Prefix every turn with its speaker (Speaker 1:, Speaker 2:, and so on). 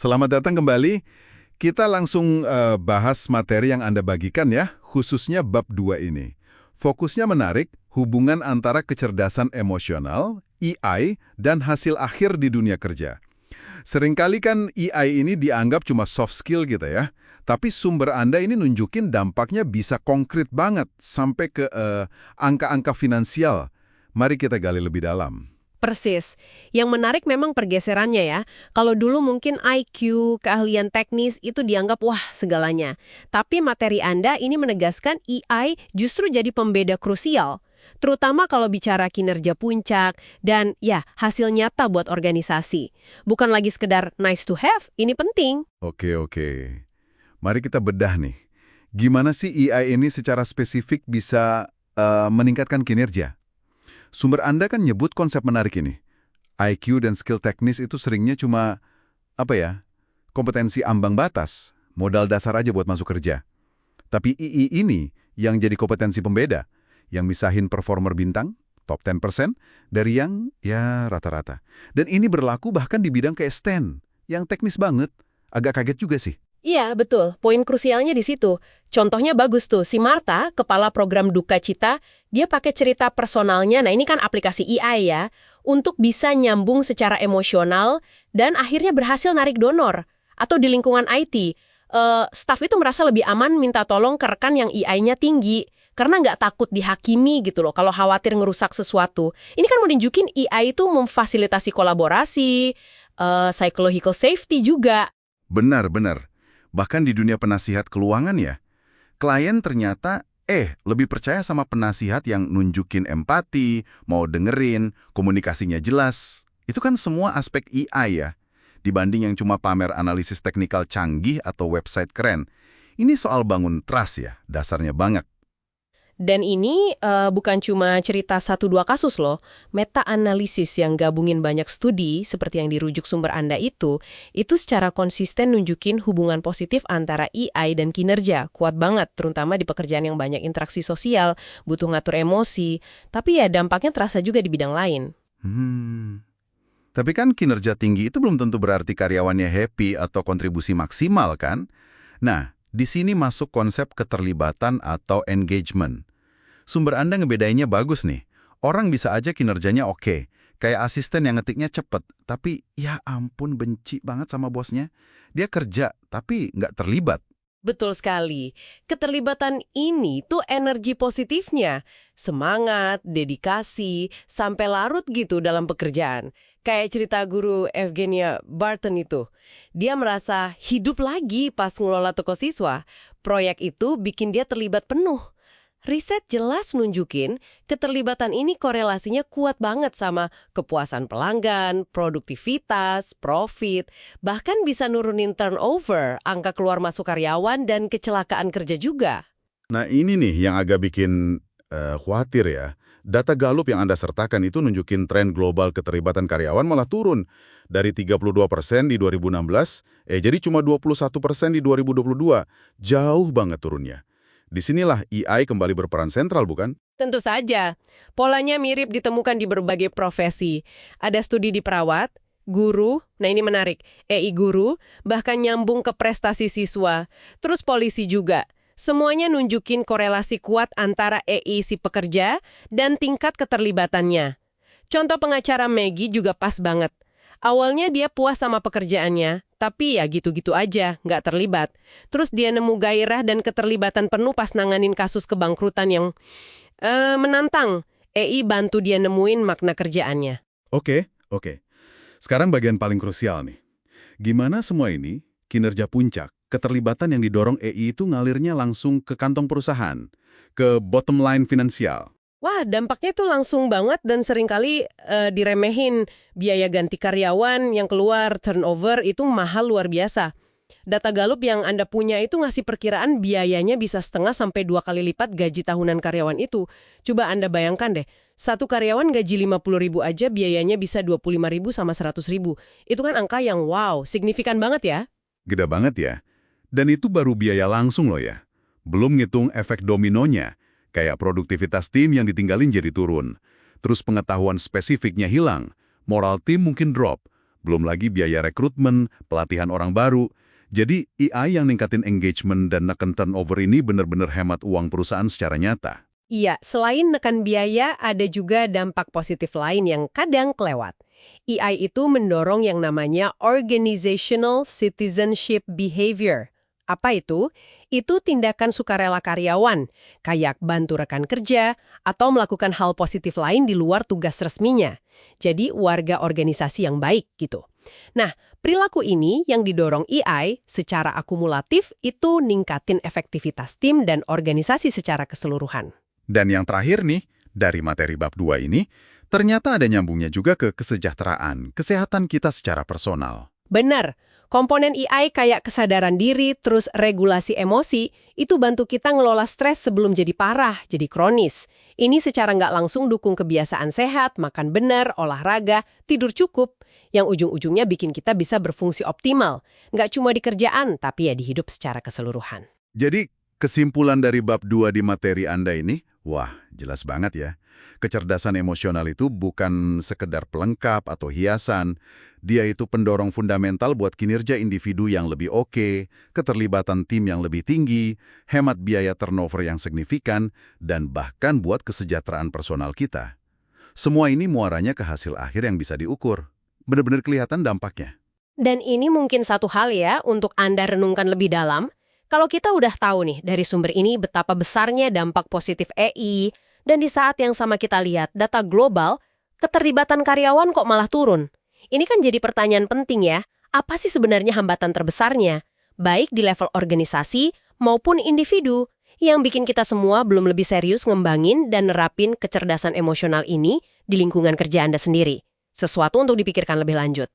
Speaker 1: Selamat datang kembali. Kita langsung bahas materi yang Anda bagikan ya, khususnya bab 2 ini. Fokusnya menarik, hubungan antara kecerdasan emosional, EI, dan hasil akhir di dunia kerja. Seringkali kan EI ini dianggap cuma soft skill gitu ya, tapi sumber Anda ini nunjukin dampaknya bisa konkret banget sampai ke angka-angka finansial. Mari kita gali lebih dalam.
Speaker 2: Persis. Yang menarik memang pergeserannya ya. Kalau dulu mungkin IQ, keahlian teknis itu dianggap wah segalanya. Tapi materi Anda ini menegaskan EI justru jadi pembeda krusial. Terutama kalau bicara kinerja puncak dan ya hasil nyata buat organisasi. Bukan lagi sekedar nice to have, ini penting.
Speaker 1: Oke. Mari kita bedah nih. Gimana sih EI ini secara spesifik bisa meningkatkan kinerja? Sumber Anda kan nyebut konsep menarik ini. IQ dan skill teknis itu seringnya cuma, kompetensi ambang batas, modal dasar aja buat masuk kerja. Tapi II ini yang jadi kompetensi pembeda, yang misahin performer bintang, top 10%, dari yang, rata-rata. Dan ini berlaku bahkan di bidang kayak STEM, yang teknis banget. Agak kaget juga sih.
Speaker 2: Iya, betul. Poin krusialnya di situ. Contohnya bagus tuh, si Marta, kepala program Duka Cita, dia pakai cerita personalnya, nah ini kan aplikasi EI ya, untuk bisa nyambung secara emosional dan akhirnya berhasil narik donor. Atau di lingkungan IT, staf itu merasa lebih aman minta tolong ke rekan yang EI-nya tinggi, karena nggak takut dihakimi gitu loh, kalau khawatir ngerusak sesuatu. Ini kan menunjukin EI itu memfasilitasi kolaborasi, psychological safety juga.
Speaker 1: Benar. Bahkan di dunia penasihat keuangan ya, klien ternyata lebih percaya sama penasihat yang nunjukin empati, mau dengerin, komunikasinya jelas. Itu kan semua aspek EI ya, dibanding yang cuma pamer analisis teknikal canggih atau website keren. Ini soal bangun trust ya, dasarnya banget.
Speaker 2: Dan ini bukan cuma cerita 1-2 kasus loh. Meta-analisis yang gabungin banyak studi, seperti yang dirujuk sumber Anda itu secara konsisten nunjukin hubungan positif antara EI dan kinerja. Kuat banget, terutama di pekerjaan yang banyak interaksi sosial, butuh ngatur emosi. Tapi ya dampaknya terasa juga di bidang lain.
Speaker 1: Tapi kan kinerja tinggi itu belum tentu berarti karyawannya happy atau kontribusi maksimal kan? Nah, di sini masuk konsep keterlibatan atau engagement. Sumber Anda ngebedainnya bagus nih. Orang bisa aja kinerjanya oke, kayak asisten yang ngetiknya cepet, tapi ya ampun benci banget sama bosnya. Dia kerja, tapi nggak terlibat.
Speaker 2: Betul sekali. Keterlibatan ini tuh energi positifnya. Semangat, dedikasi, sampai larut gitu dalam pekerjaan. Kayak cerita guru Evgenia Barton itu. Dia merasa hidup lagi pas ngelola toko siswa. Proyek itu bikin dia terlibat penuh. Riset jelas nunjukin keterlibatan ini korelasinya kuat banget sama kepuasan pelanggan, produktivitas, profit, bahkan bisa nurunin turnover, angka keluar masuk karyawan, dan kecelakaan kerja juga.
Speaker 1: Nah ini nih yang agak bikin khawatir ya. Data Gallup yang Anda sertakan itu nunjukin tren global keterlibatan karyawan malah turun. Dari 32% di 2016, jadi cuma 21% di 2022. Jauh banget turunnya. Disinilah EI kembali berperan sentral, bukan?
Speaker 2: Tentu saja. Polanya mirip ditemukan di berbagai profesi. Ada studi di perawat, guru, nah ini menarik, EI guru, bahkan nyambung ke prestasi siswa. Terus polisi juga. Semuanya nunjukin korelasi kuat antara EI si pekerja dan tingkat keterlibatannya. Contoh pengacara Maggie juga pas banget. Awalnya dia puas sama pekerjaannya, tapi ya gitu-gitu aja, nggak terlibat. Terus dia nemu gairah dan keterlibatan penuh pas nanganin kasus kebangkrutan yang menantang. EI bantu dia nemuin makna kerjaannya.
Speaker 1: Oke. Sekarang bagian paling krusial nih. Gimana semua ini, kinerja puncak, keterlibatan yang didorong EI itu ngalirnya langsung ke kantong perusahaan, ke bottom line finansial.
Speaker 2: Wah, dampaknya tuh langsung banget dan seringkali diremehin. Biaya ganti karyawan yang keluar, turnover itu mahal luar biasa. Data Gallup yang Anda punya itu ngasih perkiraan biayanya bisa 1,5 sampai 2 kali lipat gaji tahunan karyawan itu. Coba Anda bayangkan deh, satu karyawan gaji 50.000 aja biayanya bisa 25.000 sama 100.000. Itu kan angka yang wow, signifikan banget ya.
Speaker 1: Gede banget ya. Dan itu baru biaya langsung loh ya. Belum ngitung efek dominonya. Kayak produktivitas tim yang ditinggalin jadi turun. Terus pengetahuan spesifiknya hilang. Moral tim mungkin drop. Belum lagi biaya rekrutmen, pelatihan orang baru. Jadi AI yang ningkatin engagement dan neken turnover ini benar-benar hemat uang perusahaan secara nyata.
Speaker 2: Iya, selain nekan biaya, ada juga dampak positif lain yang kadang kelewat. AI itu mendorong yang namanya organizational citizenship behavior. Apa itu? Itu tindakan sukarela karyawan, kayak bantu rekan kerja, atau melakukan hal positif lain di luar tugas resminya. Jadi warga organisasi yang baik gitu. Nah, perilaku ini yang didorong AI secara akumulatif itu ningkatin efektivitas tim dan organisasi secara keseluruhan.
Speaker 1: Dan yang terakhir nih, dari materi bab 2 ini, ternyata ada nyambungnya juga ke kesejahteraan, kesehatan kita secara personal.
Speaker 2: Benar, komponen AI kayak kesadaran diri, terus regulasi emosi, itu bantu kita ngelola stres sebelum jadi parah, jadi kronis. Ini secara nggak langsung dukung kebiasaan sehat, makan benar, olahraga, tidur cukup, yang ujung-ujungnya bikin kita bisa berfungsi optimal. Nggak cuma di kerjaan, tapi ya di hidup secara keseluruhan.
Speaker 1: Jadi, kesimpulan dari bab 2 di materi Anda ini, wah, jelas banget ya. Kecerdasan emosional itu bukan sekedar pelengkap atau hiasan. Dia itu pendorong fundamental buat kinerja individu yang lebih oke, keterlibatan tim yang lebih tinggi, hemat biaya turnover yang signifikan, dan bahkan buat kesejahteraan personal kita. Semua ini muaranya ke hasil akhir yang bisa diukur. Benar-benar kelihatan dampaknya.
Speaker 2: Dan ini mungkin satu hal ya untuk Anda renungkan lebih dalam. Kalau kita udah tahu nih dari sumber ini betapa besarnya dampak positif AI, dan di saat yang sama kita lihat data global, keterlibatan karyawan kok malah turun. Ini kan jadi pertanyaan penting ya, apa sih sebenarnya hambatan terbesarnya? Baik di level organisasi maupun individu, yang bikin kita semua belum lebih serius ngembangin dan nerapin kecerdasan emosional ini di lingkungan kerja Anda sendiri. Sesuatu untuk dipikirkan lebih lanjut.